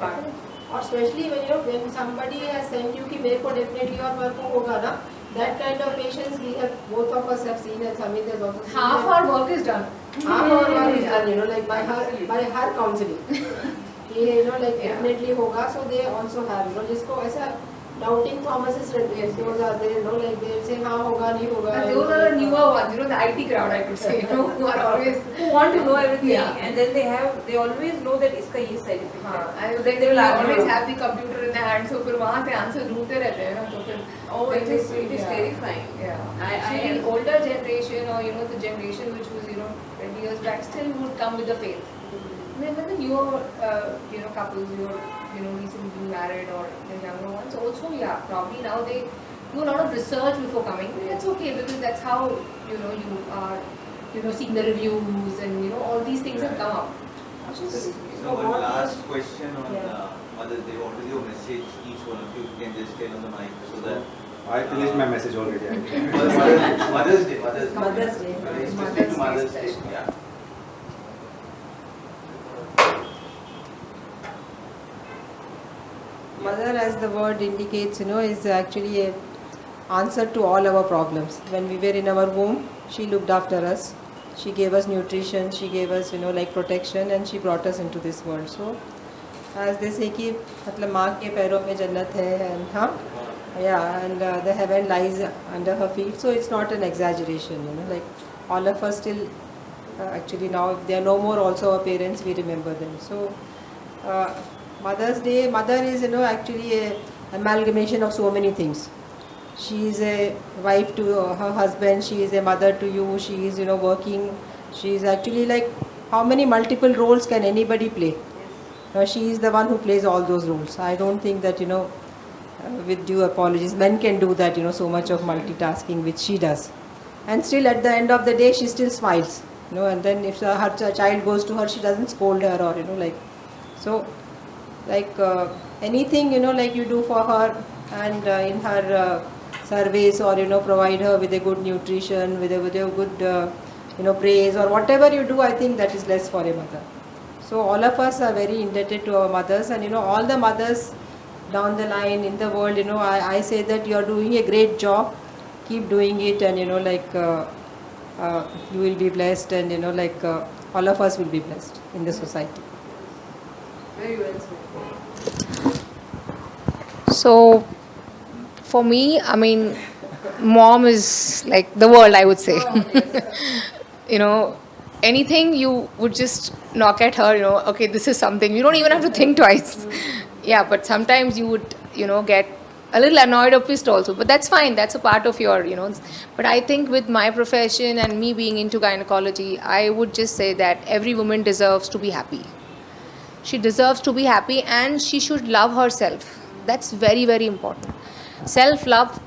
part. और especially when somebody has sent you कि मेरे को definitely और मेरे को होगा ना, that kind of patience we have, both of us have seen, and Samit has also seen. Half our work is done. Half our work is done, like by her counseling. ये like definitely होगा, so they also have, जिसको ऐसा doubting Thomas's yes, those are there, like they say हाँ होगा नहीं होगा. Those are the newer ones, the IT crowd, I could say, who are always who want to know everything, and then they always know that इसका ये side effect है. And then they will always have the computer in their hand, so फिर वहाँ से answer ढूंढते रहते हैं ना, तो फिर it is terrifying. The older generation, or the generation which was 20 years back, still would come with the faith. And then when the newer couples, recently been married, or the younger ones also, probably now they do a lot of research before coming. It's okay, because that's how you are seeing the reviews, and all these things have come up. So one last question on Mother's Day. What is your message, each one of you can just tell on the mic, so that I finished my message already. Mother's Day. Mother's Day. Especially to Mother's Day. Yeah. Mother, as the word indicates, is actually a answer to all our problems. When we were in our womb, she looked after us. She gave us nutrition, she gave us, like protection, and she brought us into this world. So, as they say कि मतलब माँ के पैरों में जन्नत है, and the heaven lies under her feet. So it's not an exaggeration, like all of us still, actually now if they are no more also our parents, we remember them. So Mother's Day, mother is actually a amalgamation of so many things. She is a wife to her husband, she is a mother to you, she is working, she is actually like, how many multiple roles can anybody play? She is the one who plays all those roles. I don't think that with due apologies, men can do that, so much of multitasking which she does. And still at the end of the day, she still smiles, and then if her child goes to her, she doesn't scold her, or, like, so, like anything, like you do for her, and in her service, or, provide her with a good nutrition, with a good, praise, or whatever you do, I think that is less for a mother. So all of us are very indebted to our mothers, and, all the mothers down the line in the world, I say that you are doing a great job. Keep doing it, and you will be blessed, and all of us will be blessed in the society. Very well said. So, for me, I mean, mom is like the world, I would say. Anything you would just knock at her, okay, this is something. You don't even have to think twice. Yeah, but sometimes you would, get a little annoyed or pissed also. But that's fine. That's a part of your, But I think with my profession and me being into gynecology, I would just say that every woman deserves to be happy. She deserves to be happy, and she should love herself. That's very, very important. Self-love,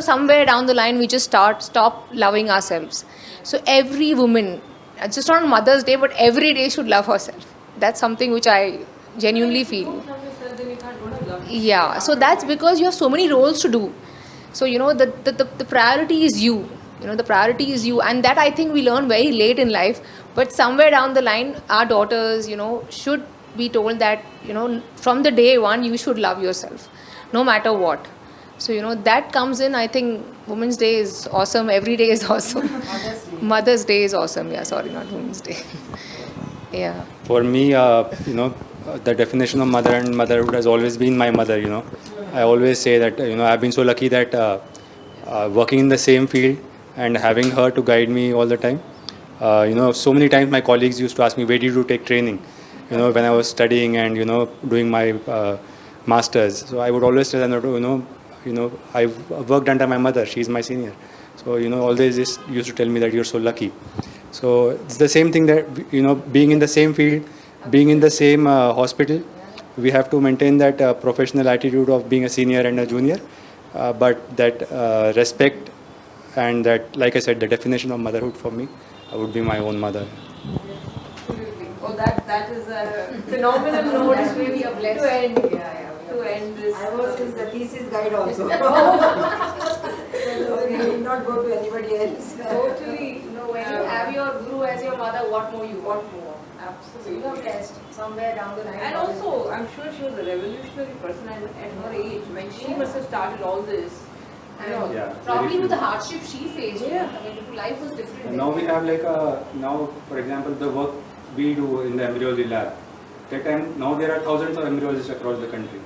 somewhere down the line we just stop loving ourselves. So every woman, just not on Mother's Day, but every day should love herself. That's something which I genuinely feel. Yeah, so that's because you have so many roles to do. So, the priority is you. The priority is you, and that I think we learn very late in life. But somewhere down the line, our daughters, should be told that, from the day one, you should love yourself, no matter what. So, that comes in, I think Women's Day is awesome, every day is awesome. Mother's Day is awesome, yeah, sorry, not Women's Day. Yeah. For me, the definition of mother and motherhood has always been my mother, I always say that, I've been so lucky that working in the same field and having her to guide me all the time. So many times my colleagues used to ask me, where did you take training? When I was studying and, doing my master's. So I would always tell them, I've worked under my mother, she's my senior. So, always just used to tell me that you're so lucky. So it's the same thing that, being in the same field, being in the same hospital, we have to maintain that professional attitude of being a senior and a junior, but that respect, and that, like I said, the definition of motherhood for me would be my own mother. Oh, that is a phenomenal note. That's where we are blessed. To end this. I was his thesis guide also. So he did not go to anybody else. Totally. When you have your guru as your mother, what more you want? Absolutely. test somewhere down the line. And also, I'm sure she was a revolutionary person at her age when she must have started all this. You know, Yeah. Probably very with the true. hardship she faced. Yeah. I mean, life was different. And then. now we have like a, now for example the work we do in the embryology lab, that time now there are thousands of embryologists across the country.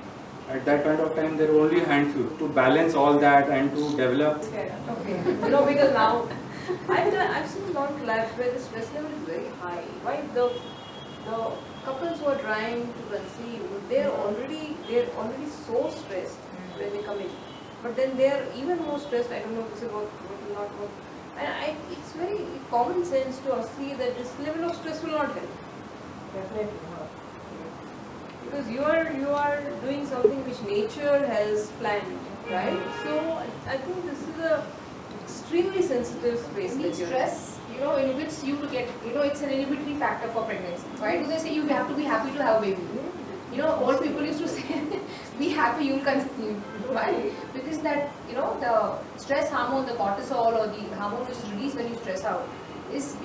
At that point of time there were only a handful to balance all that and to develop. Okay. You know, because now I've seen a lot of labs where the stress level is very high. Why the couples who are trying to conceive, they're already so stressed when they come in. But then they're even more stressed. I don't know if this will work, what will not work. And it's very common sense to see that this level of stress will not help. Definitely. Because you are doing something which nature has planned, right? So I think this is a extremely sensitive space. I mean, that you're in. stress, inhibits you to get, it's an inhibitory factor for pregnancy. Why do they say you have to be happy to have a baby? Old people used to say, be happy, you'll conceive. Why? Because that, the stress hormone, the cortisol or the hormone which is released when you stress out is,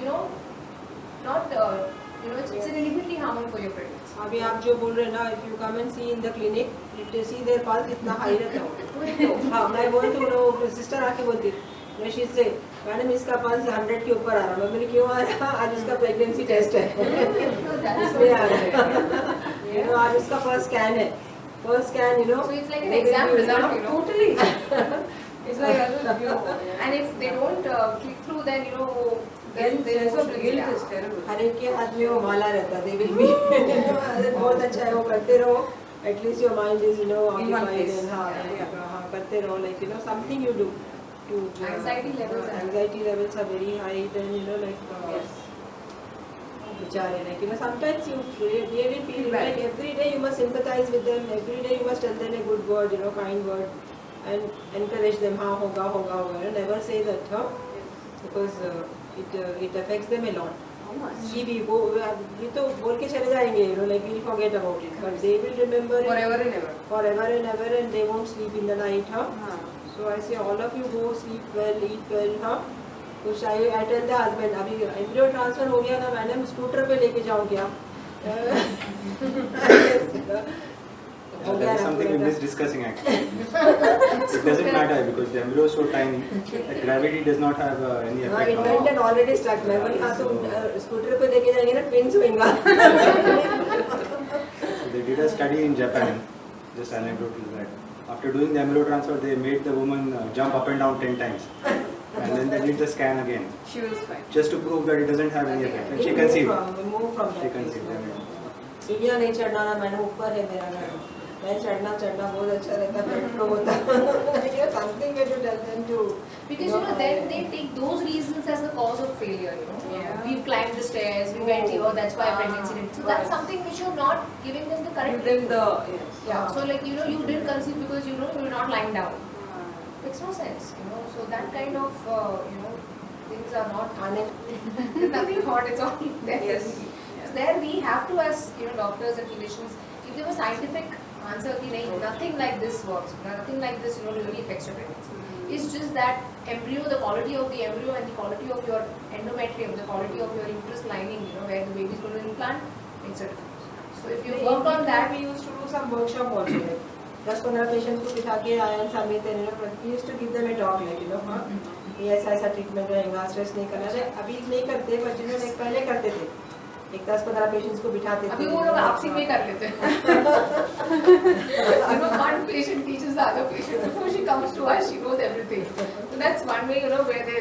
not, it's an inhibitory hormone for your pregnancy. अभी आप जो बोल रहे हैं ना, if you come and see in the clinic, you see their pulse इतना high रहता है. हाँ, मैं बोलती हूँ, वो sister आके बोलती, मैं she say, मैडम इसका पल्स 100 के ऊपर आ रहा है. मैं बोली क्यों आ रहा? आज उसका प्रेगनेंसी टेस्ट है. इसलिए आ रहा है. आज उसका फर्स्ट स्कैन है. First scan, So it's like an exam result, Totally. It's like, And if they don't click through, then, then their sense of emotions, guilt yeah. is terrible. हर एक के हाथ में वो माला रहता है. They will be बहुत अच्छा है वो करते रहो. At least your mind is In one occupied place. and हाँ करते रहो, like something you do to Anxiety levels are- anxiety levels are very high. Then Yes. Bichare, sometimes you really feel Bad. like every day you must sympathize with them. Every day you must tell them a good word, kind word, and encourage them. हाँ होगा. Never say that, because it affects them a lot. How much? We तो बोल के चले जाएंगे, like we'll forget about it, but they will remember it Forever and ever. forever and ever, and they won't sleep in the night, Huh. So I say all of you go sleep well, eat well, कुछ I tell the husband, अभी embryo transfer हो गया ना madam, scooter पे लेके जाओ क्या? That is something we miss discussing actually. It doesn't matter because the embryo is so tiny that gravity does not have any हाँ, effect on it. invented already stuck. मैं बोली हाँ तुम स्कूटर पे लेके जाएंगे ना, twins होएगा. So they did a study in Japan, just anecdotal that after doing the embryo transfer, they made the woman jump up and down 10 times. And then they did the scan again, She was fine. just to prove that it doesn't have any effect. And she conceived. Move from She that. conceived. सीढ़ियाँ नहीं चढ़ना ना, मैंने ऊपर है मेरा घर. मैं चढ़ना बहुत अच्छा रहता है, पेट्रोल होता है. Something that you tell them to. Because then they take those reasons as the cause of failure. Yeah. We've climbed the stairs, we went here, that's why pregnancy didn't. So that's Right. something which you're not giving them the correct. Give them the yes. Yeah. So like you didn't conceive because you were not lying down. Makes no sense. So that kind of things are not. There's nothing hot. It's all there. Yes. So there we have to, as doctors and clinicians, give them a scientific answer. Ki nahi, nothing like this works. Nothing like this really affects your pregnancy. It's just that embryo, the quality of the embryo and the quality of your endometrium, the quality of your uterus lining, where the baby is going to implant, makes a difference. So if you work on that, we used to do some workshop also. 10-15 patient को बिठा के ion समेत we used to give them a talk like ये ऐसा treatment रहेगा, stress नहीं करना है. अभी नहीं करते, पर जिन्होंने पहले करते थे, एक 10-15 पेशेंट्स को बिठाते थे. अभी वो लोग आपसी में कर लेते हैं. One patient teaches the other patient before she comes to us, she knows everything. So that's one way, where they